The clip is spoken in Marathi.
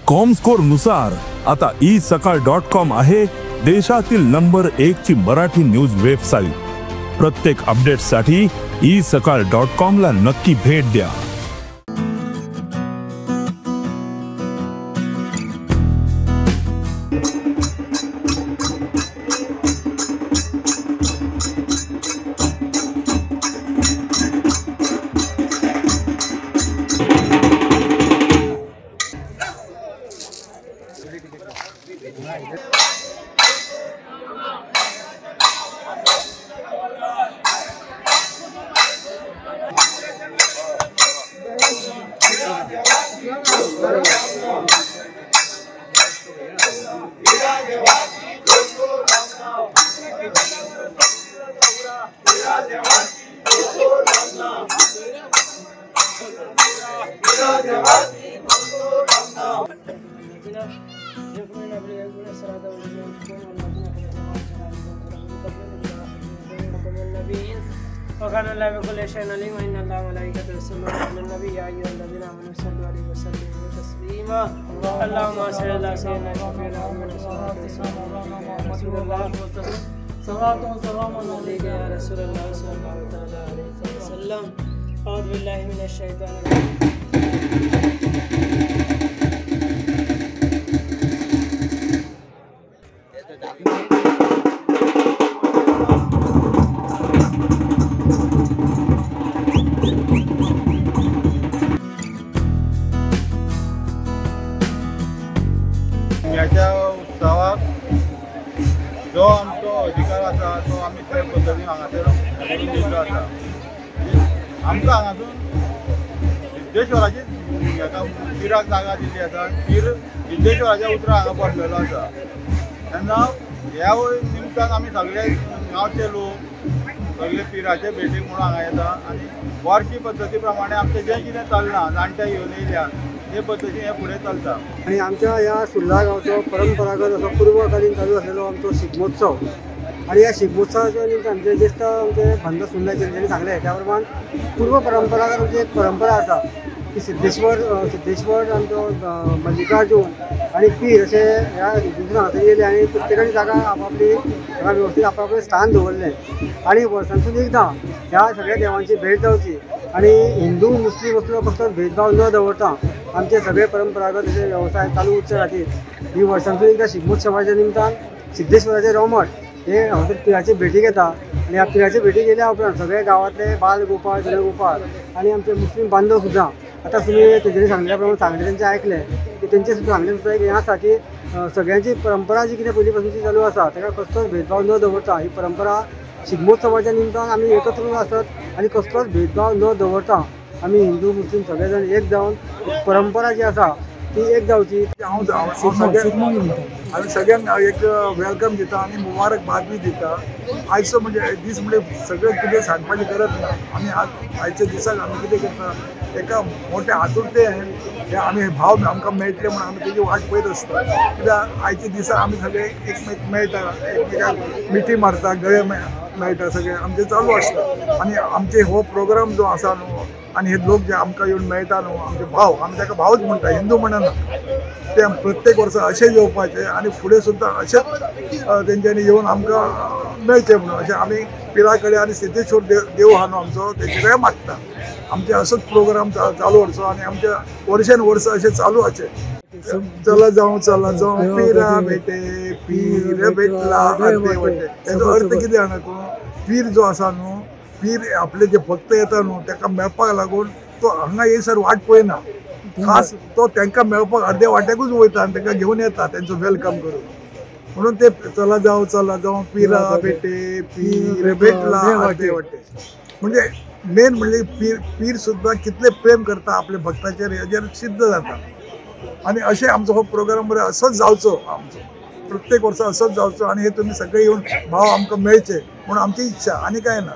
कॉमस्कोर नुसार आता isakal.com आहे देशातील नंबर 1 ची मराठी न्यूज वेबसाईट। प्रत्येक अपडेटसाठी isakal.com ला नक्की भेट द्या। وكان الله بكل شيء عليما ان الله وملائكته يصلون على النبي يا ايها الذين امنوا صلوا عليه وسلموا تسليما اللهم صل على سيدنا شفيعنا محمد رسول الله صلاه وسلام عليك يا رسول الله صلى الله عليه وسلم اعوذ بالله من الشيطان याच्या उत्सवाक जो आमचो अधिकार आसा तो आमी ते पद्दतीन हांगासर करून दिल्लो आसा। आमकां हांगासून सिद्धेश्वराची हाका पिराक जागा दिल्ली आसा। पीर सिद्धेश्वराच्या उतरां हांगा पडलेलो आसा। तेन्ना ह्या निमतान आमी सगळे गांवचे लोक सगळे पिराचे भेटीक म्हणून हांगा येता आनी वार्षिक पद्दती प्रमाणे आमचें जें कितें चलना जाणटे घेवन येयल्या हे पद्धतीन हे फुडें चलता। आणि आमच्या या सुर्ला गांवचो परंपरागत असो पूर्वकालीन चालू आसलेलो आमचो शिगमोत्सव आणि या शिगमोत्सवाच्या निमित्त आमचे ज्येष्ठ आमचे भांडा सुर्ला त्यांनी सांगले त्या प्रमाण पूर्व परंपरागत आमची एक परंपरा आसा की सिद्धेश्वर आमचो मल्लिकार्जून आणि पीर असे ह्या हिंदूंतून हांगासर येयले आणि प्रत्येकाची जागा आपापली ताका वेवस्थीत आपापलें स्थान दवरलें आणि वर्सांतून एकदां ह्या सगळ्या देवांची भेट जावची आणि हिंदू मुस्लीम असलो फक्त भेदभाव न दवरता आमचे सगळे परंपरागत असे व्यवसाय चालू उरचे खातीर ही वर्सांतून एकदां शिगमोत्सवाच्या निमतान सिद्धेश्वराचे रोमट हे हांगासर पिराचे भेटीक येता आणि ह्या पिराचे भेटीक येयल्या उपरांत सगळे गांवांतले बाल गोपाळ जनगोपाळ आणि आमचे मुस्लीम बांधव सुद्दां आतां तुमी तेजेनी सांगल्या प्रमाणे सांगले तेंचे आयकले की तेंचे सुद्दां सांगले सुद्दां एक हें आसा की सगळ्यांची परंपरा जी कितें पयलीं पासूनची चालू आसा ताका कसलोच भेदभाव न दवरता ही परंपरा शिगमोत्सवाच्या निमतान आमी एकत्र आसत आणि कसलोच भेदभाव न दवरता आमी हिंदू मुस्लीम सगळे जाण एक जावन परंपरा जी आसा ती एक जावची। आमी सगळ्यांक एक वेलकम दिता आणि मुबारकबाद बी दिता। आयचो म्हणजे दीस म्हणजे सगळें कितें सांगपाची गरज ना। आमी आयच्या दिसाक आमी कितें करता एका मोठ्या आतुरतेन हे आमी भाव आमकां मेळटले म्हणून आमी तेजी वाट पळयत आसता। कित्याक आयच्या दिसा आमी सगळे एकमेक मेळटा एकमेकाक मिठी मारता गळे मेळटा सगळे आमचें चालू आसता आणि आमचे हो प्रोग्राम जो आसा न्हू आणि हे लोक जे आमकां येवन मेळटा न्हू आमचे भाव आमी ताका भावच म्हणटा हिंदू म्हणना ते प्रत्येक वर्सा अशें येवपाचे आणि फुडें सुद्दां अशेंच तेंच्यांनी येवन आमकां मेळचें म्हणून अशें आमी पिरा कडेन आनी सिद्धेश्वर देव आहा न्हू आमचो तेचे कडेन मागता। आमचे असोच प्रोग्राम चालू उरचो आणि आमचे वर्सान वर्स अशें चालू आचे। चला जावं पिरा भेटे पीर भेटला अर्दे वटे हेजो अर्थ कितें जाणा तूं पीर जो आसा न्हू पीर आपले जे भक्त येता न्हू ताका मेळपाक लागून तो हांगा येयसर वाट पळयना खास तो तांकां मेळपाक अर्दे वाट्याकूच वयता आनी तांकां घेवन येता तेंचो वेलकम करून म्हणून ते चला जावं पिरा भेटे पीर भेटला अर्दे वटे म्हणजे मेन म्हणजे पीर सुद्दां कितले प्रेम करता आपल्या भक्ताचेर हेजेर सिद्ध जाता आणि अशें आमचो हो प्रोग्राम बरें असोच जावचो आमचो प्रत्येक वर्सा असोच जावचो आणि हे तुमी सगळे येवन भाव आमकां मेळचे म्हणून आमची इच्छा आनी कांय ना।